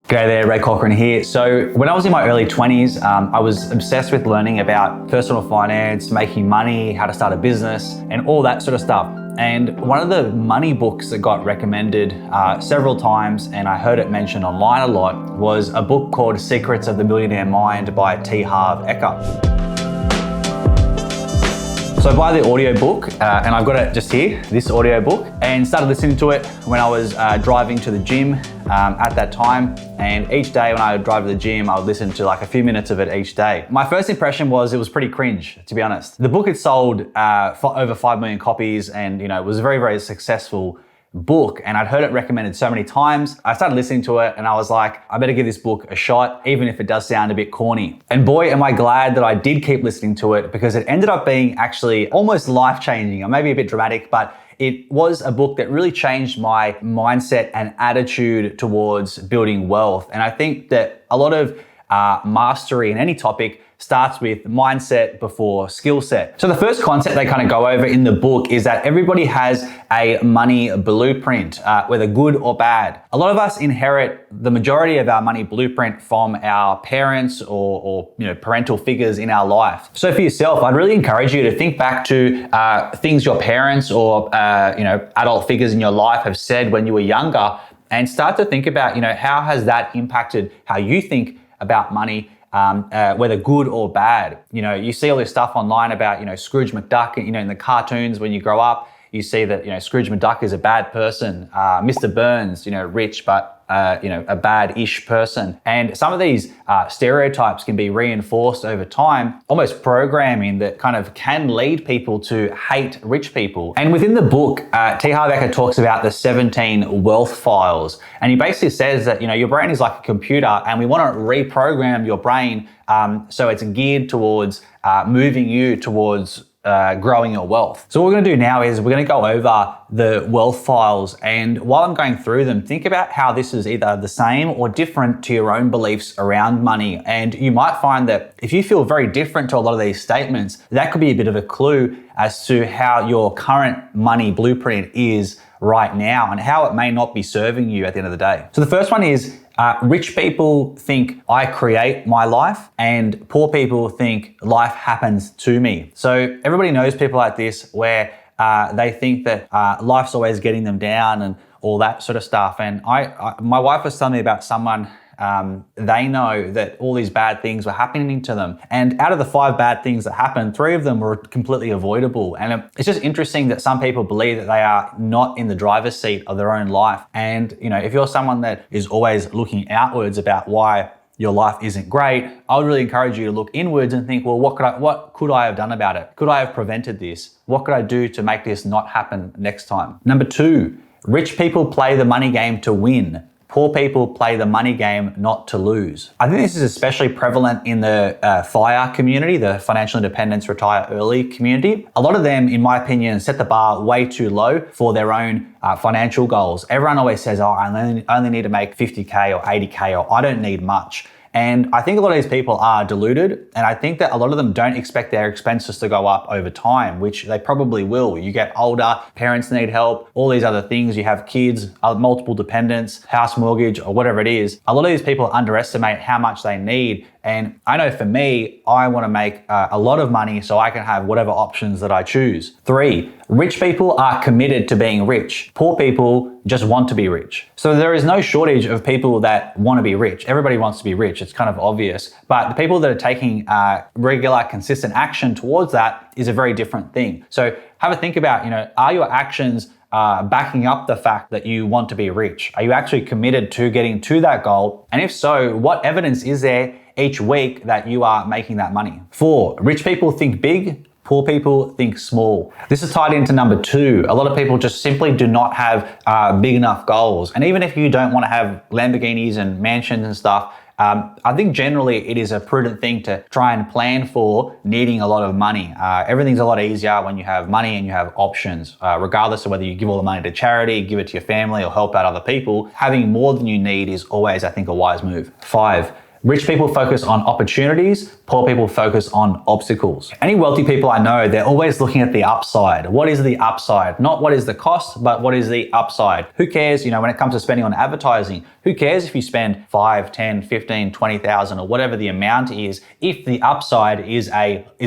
G'day there, Ray Cochran here. So when I was in my early 20s, I was obsessed with learning about personal finance, making money, how to start a business, and all that sort of stuff. And one of the money books that got recommended several times, and I heard it mentioned online a lot, was a book called Secrets of the Millionaire Mind by T Harv Eker. So I buy the audiobook, and I've got it just here, this audiobook, and started listening to it when I was driving to the gym at that time. And each day when I would drive to the gym, I would listen to like a few minutes of it each day. My first impression was it was pretty cringe, to be honest. The book had sold for over 5 million copies, and it was a very, very successful book, and I'd heard it recommended so many times. I started listening to it and I was like, I better give this book a shot, even if it does sound a bit corny. And boy, am I glad that I did keep listening to it, because it ended up being actually almost life-changing, or maybe a bit dramatic, but it was a book that really changed my mindset and attitude towards building wealth. And I think that a lot of mastery in any topic starts with mindset before skill set. So the first concept they kind of go over in the book is that everybody has a money blueprint, whether good or bad. A lot of us inherit the majority of our money blueprint from our parents or parental figures in our life. So for yourself, I'd really encourage you to think back to things your parents or adult figures in your life have said when you were younger, and start to think about how has that impacted how you think about money, whether good or bad. You see all this stuff online about, Scrooge McDuck, in the cartoons when you grow up, you see that, Scrooge McDuck is a bad person. Mr. Burns, rich, but, a bad-ish person. And some of these stereotypes can be reinforced over time, almost programming that kind of can lead people to hate rich people. And within the book, T Harv Eker talks about the 17 wealth files. And he basically says that, your brain is like a computer, and we want to reprogram your brain so it's geared towards moving you towards growing your wealth. So what we're going to do now is we're going to go over the wealth files, and while I'm going through them, think about how this is either the same or different to your own beliefs around money. And you might find that if you feel very different to a lot of these statements, that could be a bit of a clue as to how your current money blueprint is right now and how it may not be serving you at the end of the day. So the first one is rich people think I create my life, and poor people think life happens to me. So everybody knows people like this where they think that life's always getting them down and all that sort of stuff. And my wife was telling me about someone, they know that all these bad things were happening to them. And out of the 5 bad things that happened, 3 of them were completely avoidable. And it's just interesting that some people believe that they are not in the driver's seat of their own life. And, if you're someone that is always looking outwards about why your life isn't great, I would really encourage you to look inwards and think, well, what could I have done about it? Could I have prevented this? What could I do to make this not happen next time? Number 2, rich people play the money game to win. Poor people play the money game not to lose. I think this is especially prevalent in the FIRE community, the Financial Independence Retire Early community. A lot of them, in my opinion, set the bar way too low for their own financial goals. Everyone always says, oh, I only need to make 50K or 80K, or I don't need much. And I think a lot of these people are deluded, and I think that a lot of them don't expect their expenses to go up over time, which they probably will. You get older, parents need help, all these other things, you have kids, multiple dependents, house mortgage, or whatever it is. A lot of these people underestimate how much they need. And I know for me, I want to make a lot of money so I can have whatever options that I choose. 3, rich people are committed to being rich. Poor people just want to be rich. So there is no shortage of people that want to be rich. Everybody wants to be rich. It's kind of obvious. But the people that are taking regular, consistent action towards that is a very different thing. So have a think about, are your actions backing up the fact that you want to be rich? Are you actually committed to getting to that goal? And if so, what evidence is there each week that you are making that money? 4, rich people think big, poor people think small. This is tied into number 2. A lot of people just simply do not have big enough goals. And even if you don't want to have Lamborghinis and mansions and stuff, I think generally it is a prudent thing to try and plan for needing a lot of money. Everything's a lot easier when you have money and you have options, regardless of whether you give all the money to charity, give it to your family, or help out other people. Having more than you need is always, I think, a wise move. 5, Rich people focus on opportunities, poor people focus on obstacles. Any wealthy people I know, they're always looking at the upside. What is the upside? Not what is the cost, but what is the upside? Who cares, when it comes to spending on advertising, who cares if you spend 5, 10, 15, 20,000 or whatever the amount is, if the upside is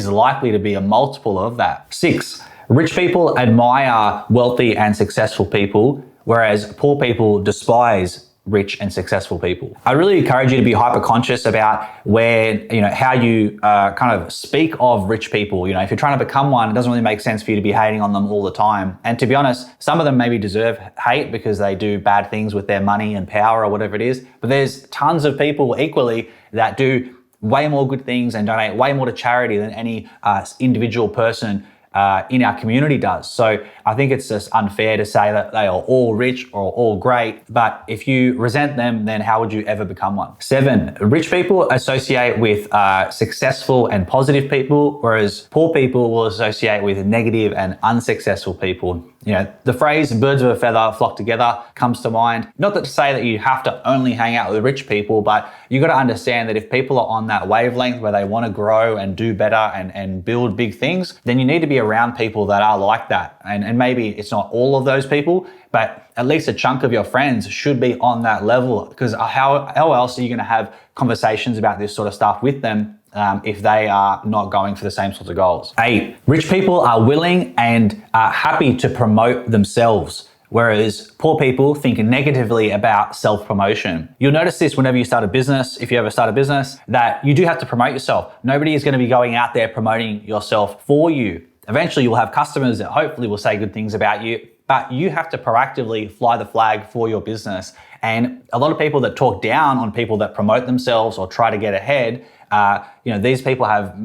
likely to be a multiple of that. 6, rich people admire wealthy and successful people, whereas poor people despise rich and successful people. I really encourage you to be hyper conscious about how you kind of speak of rich people. If you're trying to become one, it doesn't really make sense for you to be hating on them all the time. And to be honest, some of them maybe deserve hate because they do bad things with their money and power or whatever it is. But there's tons of people equally that do way more good things and donate way more to charity than any individual person in our community does. So I think it's just unfair to say that they are all rich or all great, but if you resent them, then how would you ever become one? 7, rich people associate with successful and positive people, whereas poor people will associate with negative and unsuccessful people. The phrase birds of a feather flock together comes to mind. Not to say that you have to only hang out with rich people, but you got to understand that if people are on that wavelength where they want to grow and do better and build big things, then you need to be around people that are like that. And maybe it's not all of those people, but at least a chunk of your friends should be on that level, because how else are you going to have conversations about this sort of stuff with them if they are not going for the same sorts of goals? 8, rich people are willing and happy to promote themselves, whereas poor people think negatively about self-promotion. You'll notice this whenever you start a business, if you ever start a business, that you do have to promote yourself. Nobody is going to be going out there promoting yourself for you. Eventually you'll have customers that hopefully will say good things about you, but you have to proactively fly the flag for your business. And a lot of people that talk down on people that promote themselves or try to get ahead, these people have,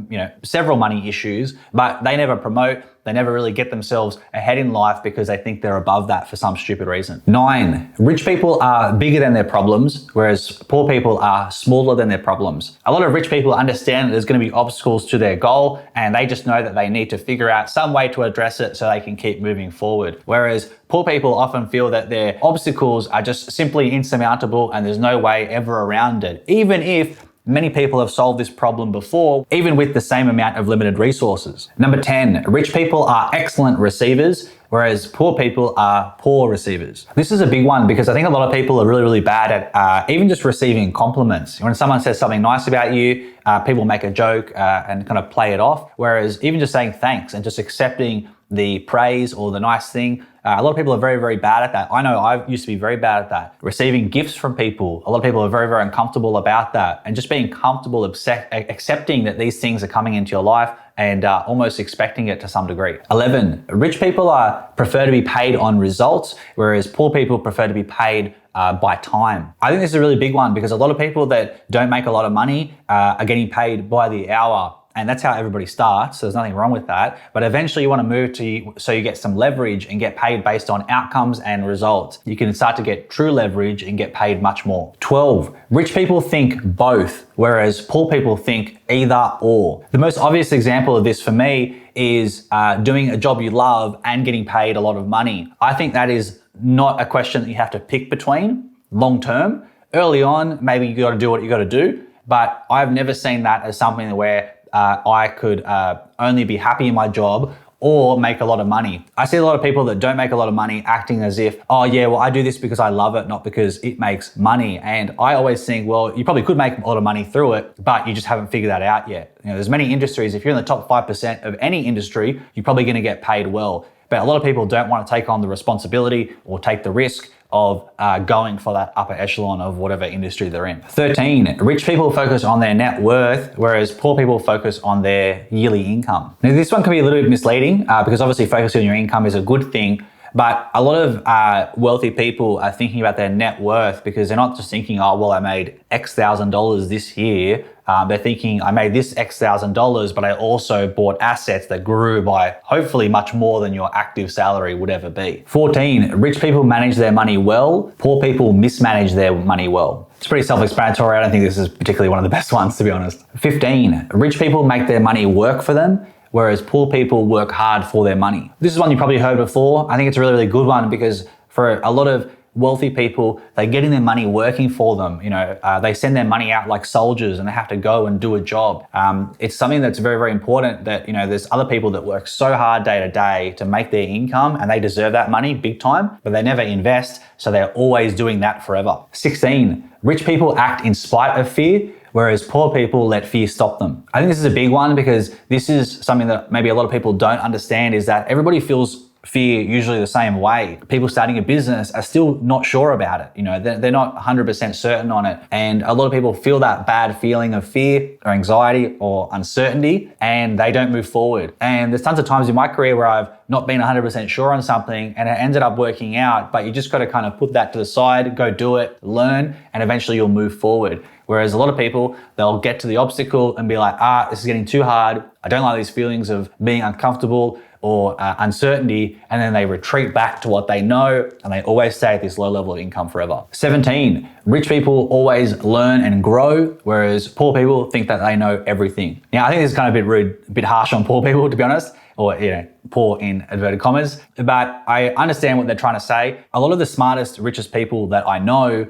several money issues, but they never promote. They never really get themselves ahead in life because they think they're above that for some stupid reason. 9, rich people are bigger than their problems, whereas poor people are smaller than their problems. A lot of rich people understand that there's going to be obstacles to their goal, and they just know that they need to figure out some way to address it so they can keep moving forward. Whereas poor people often feel that their obstacles are just simply insurmountable and there's no way ever around it, even if many people have solved this problem before, even with the same amount of limited resources. Number 10, rich people are excellent receivers, whereas poor people are poor receivers. This is a big one because I think a lot of people are really, really bad at even just receiving compliments. When someone says something nice about you, people make a joke and kind of play it off, whereas even just saying thanks and just accepting the praise or the nice thing, a lot of people are very, very bad at that. I know I used to be very bad at that. Receiving gifts from people, a lot of people are very, very uncomfortable about that. And just being comfortable accepting that these things are coming into your life and almost expecting it to some degree. 11, rich people prefer to be paid on results, whereas poor people prefer to be paid by time. I think this is a really big one because a lot of people that don't make a lot of money are getting paid by the hour. And that's how everybody starts, so there's nothing wrong with that. But eventually you want to move so you get some leverage and get paid based on outcomes and results. You can start to get true leverage and get paid much more. 12, rich people think both, whereas poor people think either or. The most obvious example of this for me is doing a job you love and getting paid a lot of money. I think that is not a question that you have to pick between long term. Early on, maybe you got to do what you got to do, but I've never seen that as something where I could only be happy in my job or make a lot of money. I see a lot of people that don't make a lot of money acting as if, oh yeah, well I do this because I love it, not because it makes money. And I always think, well, you probably could make a lot of money through it, but you just haven't figured that out yet. There's many industries, if you're in the top 5% of any industry, you're probably gonna get paid well. But a lot of people don't want to take on the responsibility or take the risk of going for that upper echelon of whatever industry they're in. 13, rich people focus on their net worth, whereas poor people focus on their yearly income. Now this one can be a little bit misleading because obviously focusing on your income is a good thing, but a lot of wealthy people are thinking about their net worth because they're not just thinking, oh, well, I made X thousand dollars this year. They're thinking, I made this X thousand dollars, but I also bought assets that grew by hopefully much more than your active salary would ever be. 14, rich people manage their money well, poor people mismanage their money well. It's pretty self-explanatory. I don't think this is particularly one of the best ones, to be honest. 15, rich people make their money work for them, whereas poor people work hard for their money. This is one you probably heard before. I think it's a really, really good one because for a lot of wealthy people, they're getting their money working for them. They send their money out like soldiers and they have to go and do a job. It's something that's very, very important that, there's other people that work so hard day to day to make their income and they deserve that money big time, but they never invest. So they're always doing that forever. 16, rich people act in spite of fear, whereas poor people let fear stop them. I think this is a big one because this is something that maybe a lot of people don't understand, is that everybody feels fear usually the same way. People starting a business are still not sure about it. They're not 100% certain on it. And a lot of people feel that bad feeling of fear or anxiety or uncertainty and they don't move forward. And there's tons of times in my career where I've not been 100% sure on something and it ended up working out, but you just got to kind of put that to the side, go do it, learn, and eventually you'll move forward. Whereas a lot of people, they'll get to the obstacle and be like, this is getting too hard. I don't like these feelings of being uncomfortable or uncertainty, and then they retreat back to what they know and they always stay at this low level of income forever. 17, rich people always learn and grow, whereas poor people think that they know everything. Now, I think this is kind of a bit rude, a bit harsh on poor people, to be honest, or poor in inverted commas, but I understand what they're trying to say. A lot of the smartest, richest people that I know,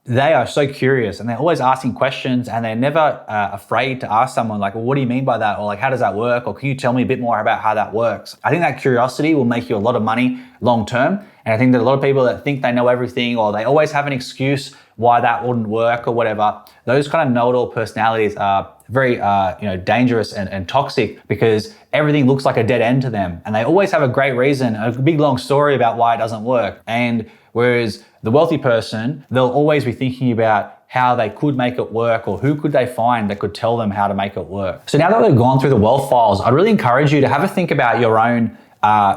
they are so curious and they're always asking questions and they're never afraid to ask someone like, well, what do you mean by that? Or like, how does that work? Or can you tell me a bit more about how that works? I think that curiosity will make you a lot of money long term. And I think that a lot of people that think they know everything or they always have an excuse why that wouldn't work or whatever, those kind of know-it-all personalities are very dangerous and toxic because everything looks like a dead end to them. And they always have a great reason, a big long story about why it doesn't work. And whereas the wealthy person, they'll always be thinking about how they could make it work or who could they find that could tell them how to make it work. So now that we've gone through the wealth files, I'd really encourage you to have a think about your own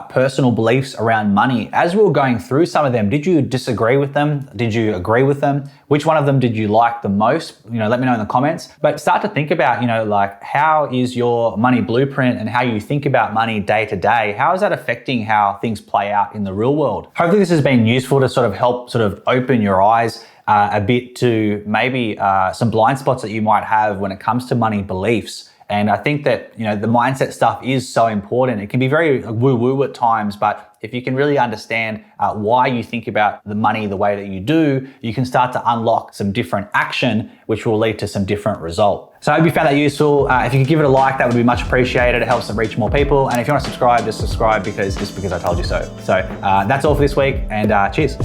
personal beliefs around money. As we were going through some of them, did you disagree with them? Did you agree with them? Which one of them did you like the most? Let me know in the comments. But start to think about, like how is your money blueprint and how you think about money day to day? How is that affecting how things play out in the real world? Hopefully this has been useful to sort of help open your eyes a bit to maybe some blind spots that you might have when it comes to money beliefs. And I think that, the mindset stuff is so important. It can be very woo-woo at times, but if you can really understand why you think about the money the way that you do, you can start to unlock some different action, which will lead to some different result. So I hope you found that useful. If you could give it a like, that would be much appreciated. It helps them reach more people. And if you want to subscribe, just subscribe because I told you so. So that's all for this week and cheers.